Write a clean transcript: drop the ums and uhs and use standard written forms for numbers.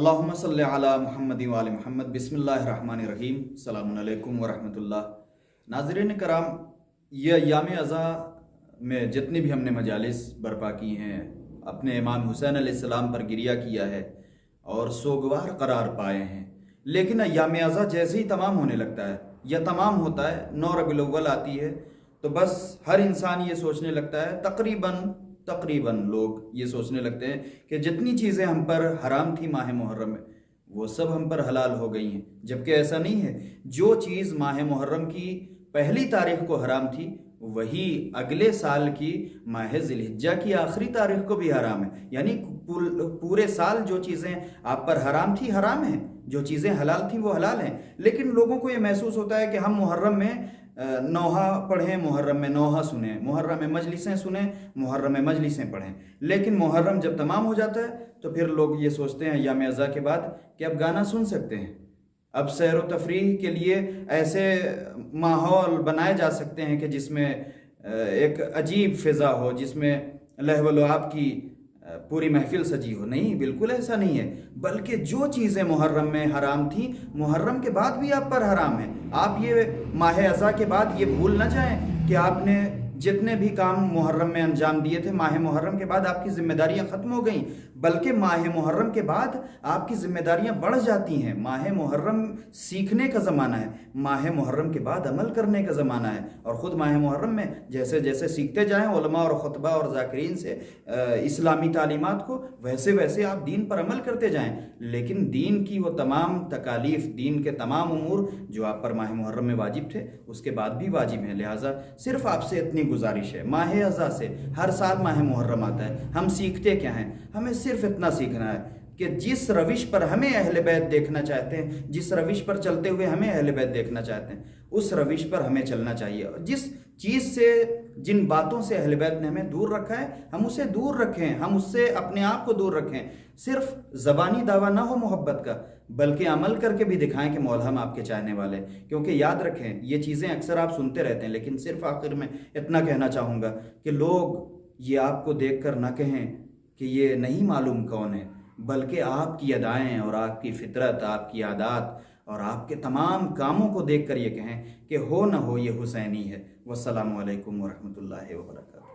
अल्लाहुम्मा सल्लि अला मुहम्मद व आलि मुहम्मद। बिस्मिल्लाहिर्रहमानिर्रहीम। अस्सलामु अलैकुम व रहमतुल्लाह। नाज़रीन कराम, ये अय्याम अज़ा में जितनी भी हमने मजालिस बर्पा की हैं, अपने इमाम हुसैन अलैहिस्सलाम पर गिरिया किया है और सोगवार करार पाए हैं, लेकिन अय्याम अज़ा जैसे ही तमाम होने लगता है या तमाम होता है, 9 रबीउल अव्वल आती है तो बस हर इंसान ये सोचने लगता है, तकरीबन लोग ये सोचने लगते हैं कि जितनी चीज़ें हम पर हराम थी माह मुहर्रम में, वो सब हम पर हलाल हो गई हैं। जबकि ऐसा नहीं है। जो चीज़ माह मुहर्रम की पहली तारीख को हराम थी, वही अगले साल की माह ज़िलहिज्जा की आखिरी तारीख को भी हराम है। यानी पूरे साल जो चीज़ें आप पर हराम थी हराम हैं, जो चीज़ें हलाल थी वो हलाल हैं। लेकिन लोगों को ये महसूस होता है कि हम मुहर्रम में नौहा पढ़ें, मुहर्रम में नौहा सुने, मुहर्रम में मजलिसें सुने, मुहर्रम में मजलिसें पढ़ें। लेकिन मुहर्रम जब तमाम हो जाता है तो फिर लोग ये सोचते हैं अय्याम अज़ा के बाद कि अब गाना सुन सकते हैं, अब सैर व तफरीह के लिए ऐसे माहौल बनाए जा सकते हैं कि जिसमें एक अजीब फ़िज़ा हो, जिसमें लहव व लुआब की पूरी महफिल सजी हो। नहीं, बिल्कुल ऐसा नहीं है। बल्कि जो चीज़ें मुहर्रम में हराम थी, मुहर्रम के बाद भी आप पर हराम है। आप ये माह अज़ा के बाद ये भूल ना जाएं कि आपने जितने भी काम मुहर्रम में अंजाम दिए थे, माह मुहर्रम के बाद आपकी जिम्मेदारियां ख़त्म हो गई। बल्कि माह मुहर्रम के बाद आपकी जिम्मेदारियां बढ़ जाती हैं। माह मुहर्रम सीखने का ज़माना है, माह मुहर्रम के बाद अमल करने का ज़माना है। और ख़ुद माह मुहर्रम में जैसे जैसे सीखते जाएँ उलमा और खुतबा और ज़ाकिरीन से इस्लामी तालीमात को, वैसे वैसे आप दीन पर अमल करते जाएँ। लेकिन दीन की वो तमाम तकालीफ, दीन के तमाम उमूर जो आप पर माह मुहर्रम में वाजिब थे, उसके बाद भी वाजिब हैं। लिहाजा सिर्फ आपसे इतनी गुजारिश है, माह अज़ा से हर साल माह मुहर्रम आता है, हम सीखते क्या हैं? हमें सिर्फ इतना सीखना है कि जिस रविश पर हमें अहले बैत देखना चाहते हैं, जिस रविश पर चलते हुए हमें अहले बैत देखना चाहते हैं, उस रविश पर हमें चलना चाहिए। और जिस चीज़ से, जिन बातों से अहले बैत ने हमें दूर रखा है, हम उसे दूर रखें, हम उससे अपने आप को दूर रखें। सिर्फ ज़बानी दावा ना हो मोहब्बत का, बल्कि अमल करके भी दिखाएं कि मौला हम आपके चाहने वाले हैं। क्योंकि याद रखें, ये चीज़ें अक्सर आप सुनते रहते हैं, लेकिन सिर्फ आखिर में इतना कहना चाहूँगा कि लोग ये आपको देख कर ना कहें कि ये नहीं मालूम कौन है, बल्कि आपकी अदाएँ और आपकी फितरत, आपकी आदात और आपके तमाम कामों को देख कर ये कहें कि हो न हो ये हुसैनी है। वस्सलामु अलैकुम व रहमतुल्लाहि व बरकातहू।